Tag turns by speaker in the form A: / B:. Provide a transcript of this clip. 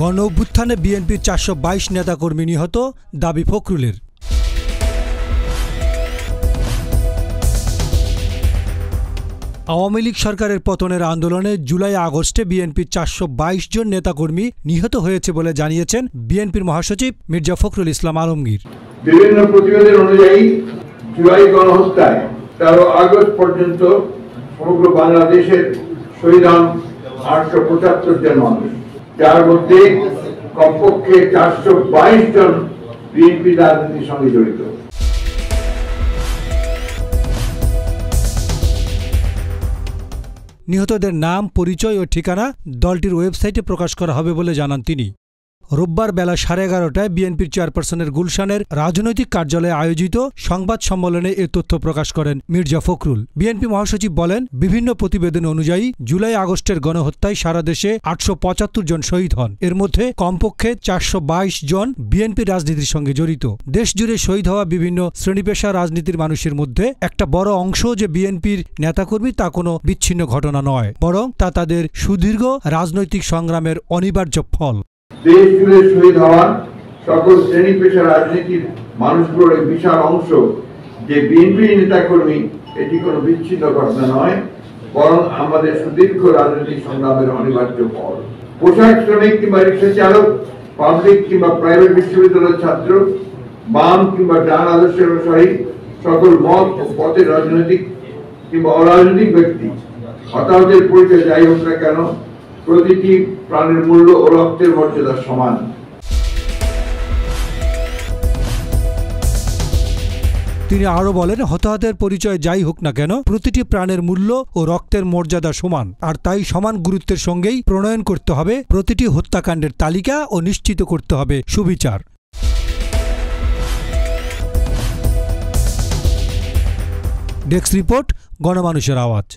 A: গণ অভ্যুত্থানে বিএনপির ৪২২ নেতাকর্মী নিহত, দাবি ফখরুলের। আওয়ামী লীগ সরকারের পতনের আন্দোলনে জুলাই আগস্টে বিএনপির ৪২২ জন নেতাকর্মী নিহত হয়েছে বলে জানিয়েছেন বিএনপির মহাসচিব মির্জা ফখরুল ইসলাম আলমগীর।
B: বিভিন্ন প্রতিবেদন অনুযায়ী জুলাই গণহত্যায় ১৩ আগস্ট পর্যন্ত সমগ্র বাংলাদেশের শহীদ হন ৮৭৫ জন মানুষ, যার মধ্যে কমপক্ষে ৪২২ জন বিএনপি রাজনীতির সঙ্গে জড়িত।
A: নিহতদের নাম, পরিচয় ও ঠিকানা দলটির ওয়েবসাইটে প্রকাশ করা হবে বলে জানান তিনি। রোববার বেলা 11:30টায় বিএনপির চেয়ারপারসনের গুলশানের রাজনৈতিক কার্যালয়ে আয়োজিত সংবাদ সম্মেলনে এ তথ্য প্রকাশ করেন মির্জা ফখরুল। বিএনপি মহাসচিব বলেন, বিভিন্ন প্রতিবেদন অনুযায়ী জুলাই আগস্টের গণহত্যায় সারা দেশে ৮৭৫ জন শহীদ হন। এর মধ্যে কমপক্ষে ৪২২ জন বিএনপি রাজনীতির সঙ্গে জড়িত। দেশজুড়ে শহীদ হওয়া বিভিন্ন শ্রেণীপেশা রাজনীতির মানুষের মধ্যে একটা বড় অংশ যে বিএনপির নেতাকর্মী তা কোনো বিচ্ছিন্ন ঘটনা নয়, বরং তা তাদের সুদীর্ঘ রাজনৈতিক সংগ্রামের অনিবার্য ফল।
B: দেশ জুড়ে শহীদ হওয়ার সকল শ্রেণী পেশা রাজনীতির মানুষগুলোর এক বিশাল অংশ যে বিএনপি নেতাকর্মী, এটি কোনো বিচ্ছিন্ন ঘটনা নয়, বরং আমাদের সুদীর্ঘ রাজনৈতিক সংগ্রামের অনিবার্য ফল। পোশাক শ্রমিক কিংবা রিক্সা চালক, পাবলিক কিংবা প্রাইভেট বিশ্ববিদ্যালয়ের ছাত্র, বাম কিংবা ডান আদর্শের অনুসারী, সকল মত ও পথের রাজনৈতিক কিংবা অরাজনৈতিক ব্যক্তি, হতাহতের পরিচয় যাই হোক না কেন, প্রতিটি প্রাণের মূল্য ও রক্তের মর্যাদা সমান।
A: তিনি আরও বলেন, হতাহতের পরিচয় যাই হোক না কেন, প্রতিটি প্রাণের মূল্য ও রক্তের মর্যাদা সমান, আর তাই সমান গুরুত্বের সঙ্গেই প্রণয়ন করতে হবে প্রতিটি হত্যাকাণ্ডের তালিকা ও নিশ্চিত করতে হবে সুবিচার। ডেস্ক রিপোর্ট, গণমানুষের আওয়াজ।